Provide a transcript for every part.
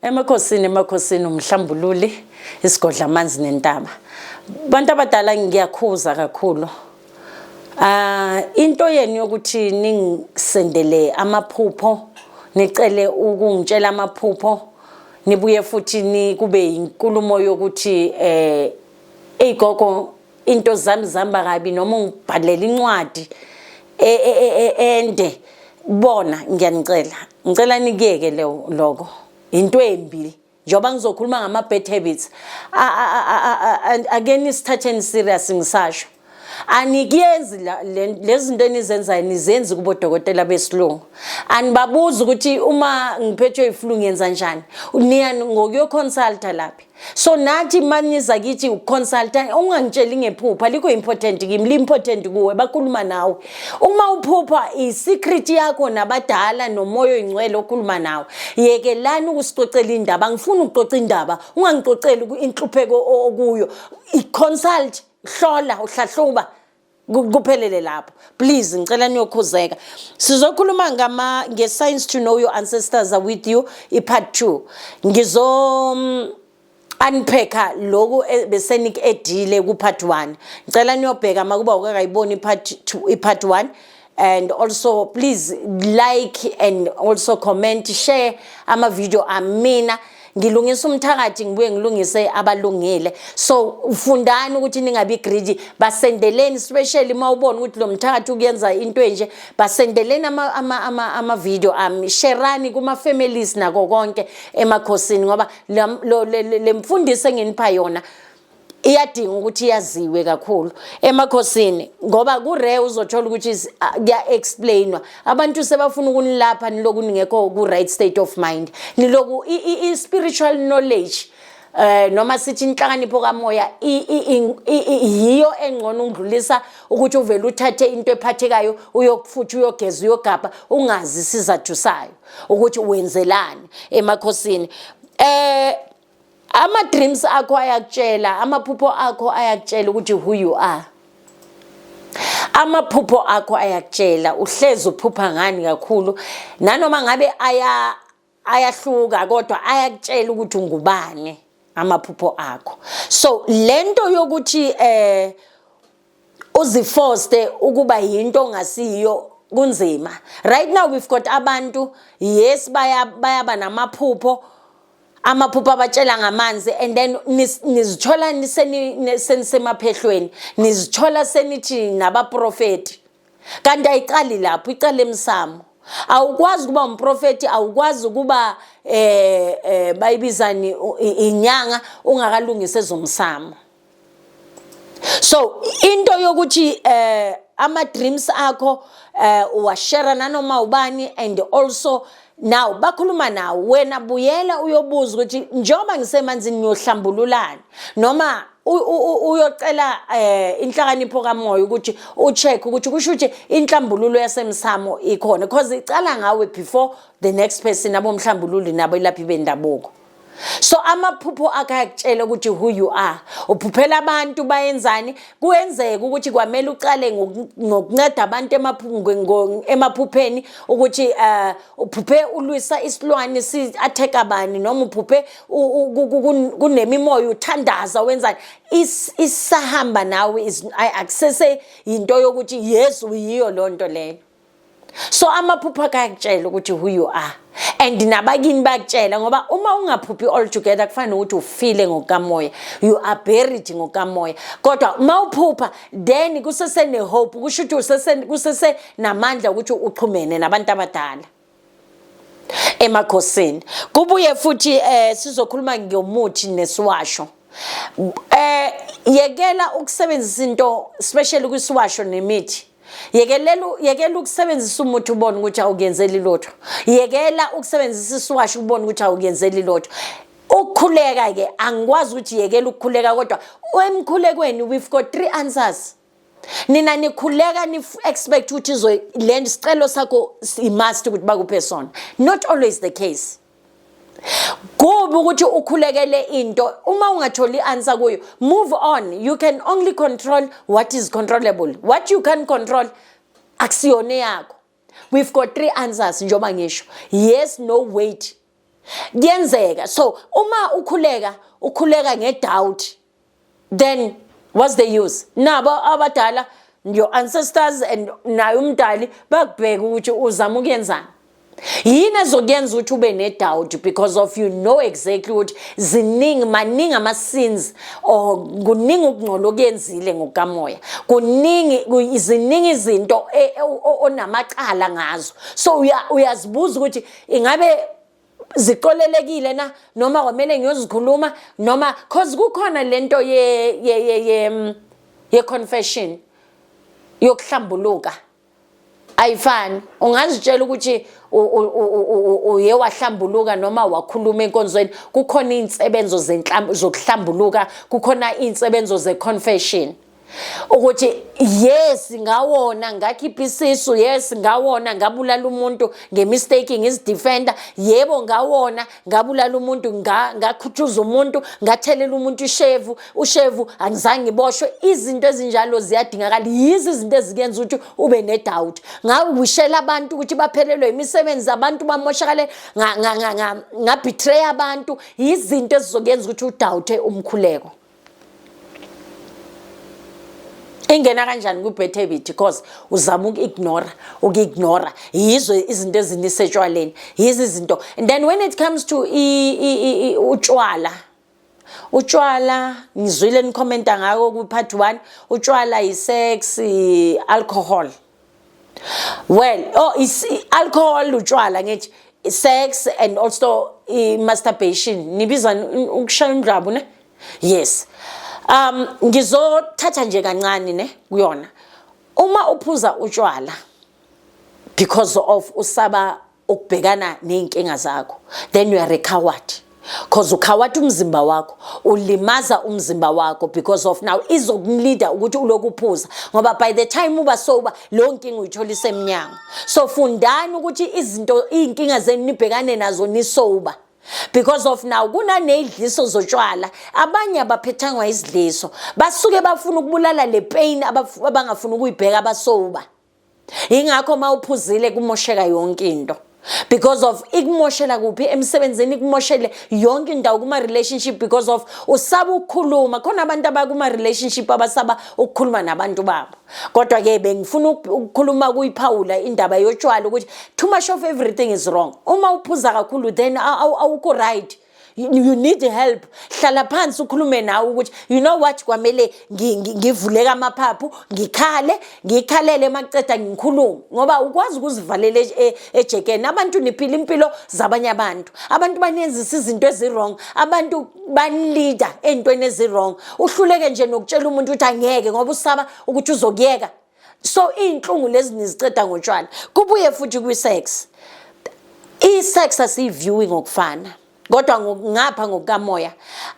emakhosini umhlambululi isigodla amanzi nentaba. Bantu abadala ngiyakhuza kakhulu. Into yeni yokuthi ningisendele amaphupho, nicele ukungitshela amaphupho, nibuye futhi kube inkulumo yokuthi gogo into zami zihamba kabi noma ungibhalela incwadi ende bona ngiyanicela. Ngicela nikiyeke lokho. Into embi. Njoba ngizokhuluma ngama bad habits. Again isithatheni serious ngisasho. Anikiyenzi lezi zinto enizenzayo nizenzi kubo dokotela besilungu. Anibabuza ukuthi uma ngiphethwe iflu ngiyenza njani. Niya ngokuyo consulta lapha. So nathi maniza kithi uconsulta ungangitsheli ngephupha liko important kimi important kuwe bakhuluma nawe. Uma uphupha isecret yakho nabadala nomoya oyingcwele okhuluma nawe. Yekelani ukusicocela indaba. Ngifuna ukucoca indaba. Ungangicoceli inhlupheko okuyo. Iconsult hlola uhlahluba kuphelele lapho. Please ngicela niyokhuzeka. Sizokhuluma nge-signs to know your ancestors are with you part 2. Ngizo unpacka lokho besenik edile ku part 1. Ngicela niyobheka makuba ukakayiboni part 1. And also please like and also comment, share ama video amina. Ngilungisa umthakathi ngibuye ngilungise abalungile. So ufundani ukuthi ningabi greedy, basendeleni especially mawubona ukuthi lo mthakathi ukuyenza into enje, basendeleni ama video sharani kuma families nako konke emakhosini ngoba le mfundiso enginipha yona iyadinga ukuthi yaziwe kakhulu emakhosini ngoba kurare uzothola ukuthi kuya explainwa. Abantu sebafuna ukunilapha niloku ningekho ku right state of mind, niloku spiritual knowledge noma sithi inhlakanipho kamoya yiyo engcono ungidlulisa ukuthi uvele uthathe into ephathekayo uyokufuthi uyogeza uyogaba ungazi sizathu sayo ukuthi wenzelani emakhosini. Ama dreams akho ayakutshela, amaphupho akho ayakutshela ukuthi who you are. Amaphupho akho ayakutshela uhlezi uphupha ngani kakhulu nanoma ngabe ayahluka kodwa ayakutshela ukuthi ungubani amaphupho akho. So lento yokuthi uziforce ukuba yinto ongasiyo kunzima. Right now we've got abantu yes bayaba namaphupho amaphupho abatshela ngamanzi and then nizithola nisemaphehlweni, nizithola senithi nabaprofeti. Kanti ayiqali lapho, iqale emsamo. Awukwazi kuba umprofeti, awukwazi ukuba bayibizani inyanga ungakalungise zomsamo. So into yokuthi ama dreams akho uwashare nanoma ubani and also now bakhuluma nawe wena buyela uyobuza ukuthi njoba ngisemanzini ngiyohlambululana noma uyocela inhlakanipho kamoya ukuthi ucheck ukuthi kusho ukuthi inhlambululo yasemsamo ikhona because icala ngawe before the next person abomhlambululi nabo ilaphi bendabuko. So amaphupho akayakutshela ukuthi who you are. Uphuphela abantu bayenzani kuwenzeka ukuthi kwamele uqale ngokunceda abantu emaphupheni ukuthi uphuphe ulwisa isilwane si attack abani noma uphuphe kunemimoya uthandaza wenzani isahamba nawe access into yokuthi yes uyiyo lonto leyo. So amaphupho akayakutshela ukuthi who you are. And nabakini bakutshela ngoba uma ungaphuphi all together kufanele ukuthi ufile ngokamoya, you are buried ngokamoya. Kodwa uma uphupha then kusese ne hope kusho ukuthi kusese namandla ukuthi uxhumene nabantu abadala emakhosini. Kubuye futhi sizokhuluma ngomuthi nesiwasho. Yekela ukusebenzisa into especially kwisiwasho nemithi. Yekela ukusebenzisa umuthi ubone ukuthi awukenzeli lotho. Yekela ukusebenzisa isiwasho ubone ukuthi awukenzeli lotho. Ukukhuleka ke angikwazi ukuthi yekela ukukhuleka kodwa emkhulekweni we've got 3 answers. Nina nikhuleka ni expect ukuthi izolenda isicelo sakho must ukuthi bakuphe sona. Not always the case. Kubi ukuthi ukhulekele into uma ungatholi answer kuyo move on. You can only control what is controllable. What you can control akusiyone yakho. We've got 3 answers njoba ngisho yes, no, wait. kuyenzeka. So uma ukhuleka ngedoubt, then what's the use? Nabo abadala, your ancestors and naye umdali bakubheka ukuthi uzama ukuyenzani. Yini ezokuyenza ukuthi ube ne-doubt because of you know exactly ukuthi maningi ama-sins or kuningi ukungcola okuyenzile ngokukamoya, ziningi izinto onamacala ngazo. So uyazibuza ukuthi ingabe ziqolelekile na, noma kwamele ngiyozikhuluma, noma cause kukhona lento ye confession yokuhlambuluka ayifani. Ungazitshela ukuthi uye wahlambuluka noma wakhuluma enkonzweni, kukhona insebenzo zokuhlambuluka, kukhona insebenzo ze-confession ukuthi yes ngawona ngakhipha isisu, yes ngawona ngabulala umuntu ngemistake ngizidefender, yebo ngawona ngabulala umuntu, ngakhuthuza umuntu, ngathelela umuntu ushevu angizange ngiboshwe. Izinto ezinjalo ziyadingakala, yizi izinto ezikuyenza ukuthi ube ne-doubt. Ngawishela abantu ukuthi baphelelwe imisebenzi, abantu bamoshakale, ngabetray abantu, yizinto ezizokuyenza ukuthi udawuthe umkhuleko. Ingena kanjani ku-bad habit because uzama uku-ignora yizo izinto ezinisetshwaleni, yizo izinto. And then when it comes to utshwala ngizwile nikhomenta ngako ku-part 1, utshwala yi-sex, alcohol. Well, alcohol, utshwala ngithi sex and also masturbation. Nibiza ukushaya indlabu ne? Yes. Ngizothatha nje kancane ne kuyona. Uma uphuza utshwala because of usaba ukubhekana nezinkinga zakho, then you are a coward. Cause ukhawatha umzimba wakho, ulimaza umzimba wakho because of now izokumleader ukuthi uloku uphuza, ngoba by the time uba sober lo nkinga uyithola isemnyango. So fundani ukuthi izinkinga zenu nibhekane nazo ni sober. Because of now kunanezidliso zotshwala, abanye abaphethangwa izidliso basuke bafuna ukubulala le pain abangafuna ukuyibheka abasoba. Ingakho mawuphuzile kumosheka yonke into. Because of ikumoshela kuphi emsebenzini, ikumoshele yonke indawo kuma relationship because of usaba ukukhuluma. Khona abantu abakuma relationship abasaba ukukhuluma nabantu babo. Kodwa ke bengifuna ukukhuluma kuyiphawula indaba yotshwala ukuthi too much of everything is wrong. Uma uphuza kakhulu then awukho right. You need help. Hlala phansi ukhulume nawe ukuthi you know what, kwamele ngivuleka amaphaphu, ngikhalele maqeda ngikhuluma, ngoba ukwazi ukuzivalela ejekeni. Abantu niphila impilo zabanye abantu, abantu banenzisa izinto ezirong, abantu banleader entweni ezirong. Uhluleke nje nokutshela umuntu ukuthi angeke ngoba usaba ukuthi uzokuyeka. So inhlungu lezi niziceda ngotshwala. Kubuye futhi kwi-sex. I-sex asiyiviewing ngokufana. Kodwa ngapha ngokukamoya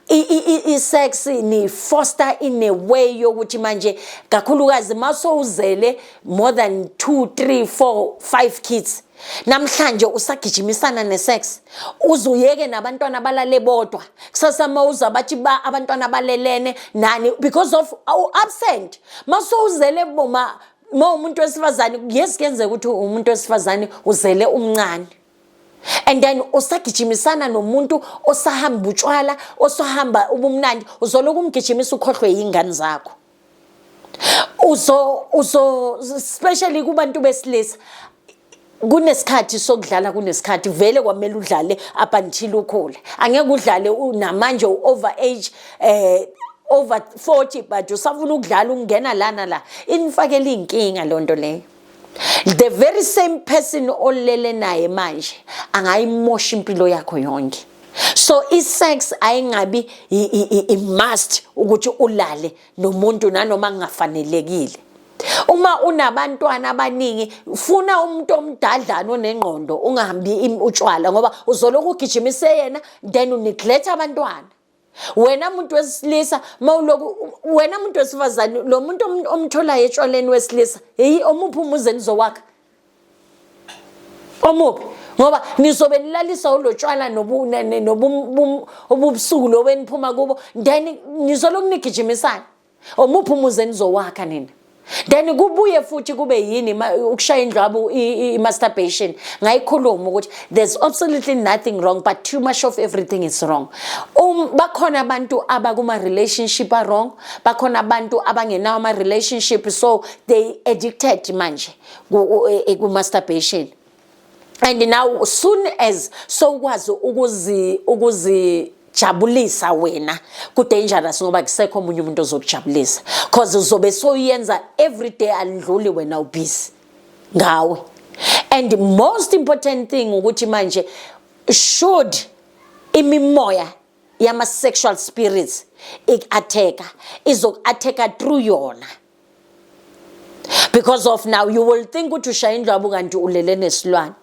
i-sex ni foster in a way yokuthi manje kakhulukazi masowuzele more than 2, 3, 4, 5 kids, namhlanje usagijimisana ne-sex, uzuyeke nabantwana abalale bodwa, kusasa mawuza bathi abantwana balelene nani because of absent. Masowuzele umuntu wesifazane, yes kuyenzeka ukuthi umuntu wesifazane uzele umncane, and then usagijimisana nomuntu osahamba utshwala, osahamba ubumnandi, uzoloku umgijimisa ukhohlwe yingane zakho. Especially kubantu besilisa, kunesikhathi sokudlala, kunesikhathi vele kwamele udlale up until ukhule. Angeke udlale unamanje over age over 40 but usafuna ukudlala ungena lana la, infakela inkinga lonto leyo. The very same person olele naye manje angayimosha impilo yakho yonke. So i-sex ayingabi i-must ukuthi ulale nomuntu nanoma kungafanelekile. Uma unabantwana abaningi, funa umuntu omdadlana onengqondo, ungahambi utshwala ngoba uzoloku ugijimise yena then uneglect abantwana. Wena muntu wesilisa wena muntu wesifazane, lo muntu omthola etshwaleni wesilisa omuphi umuze nizowakha? Omuphi? Ngoba nizobe nilalisa ulotshwala obubusuku lobeniphuma kubo then nizoloku nigijimisana. Omuphi umuze nizowakha nina? then kubuye futhi kube yini ukushaya indlwabu masturbation ngayikhuluma ukuthi there's absolutely nothing wrong but too much of everything is wrong. Bakhona abantu abakuma relationship are wrong, bakhona abantu abangenawo ama relationship so they addicted manje ku masturbation. And now soon as so ukwazi ukuzijabulisa wena ku dangerous ngoba kusekho omunye umuntu ozokujabulisa because uzobe soyenza every day alidluli wena ubusy ngawe. And most important thing ukuthi manje should imimoya yama sexual spirits izok-attack through yona, because of now you will think ukuthi ushaya indlwabu kanti ulele nesilwane.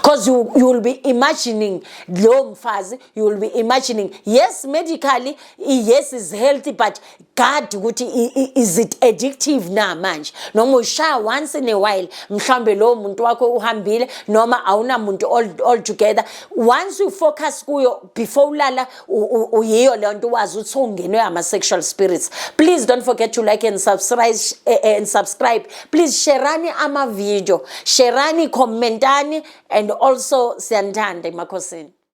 Because you will be imagining lo mfazi, you will be imagining yes medically yes is healthy but God ukuthi is it addictive na manje noma ushaya once in a while mhlambe lo muntu wakho uhambile noma awuna muntu all together, once you focus kuyo before ulala uyiyo le nto wazi uthi ungenwe ama sexual spirits. Please don't forget to like and subscribe. Please sharani ama video, sharani, commentani, and also siyanthanda emakhosini.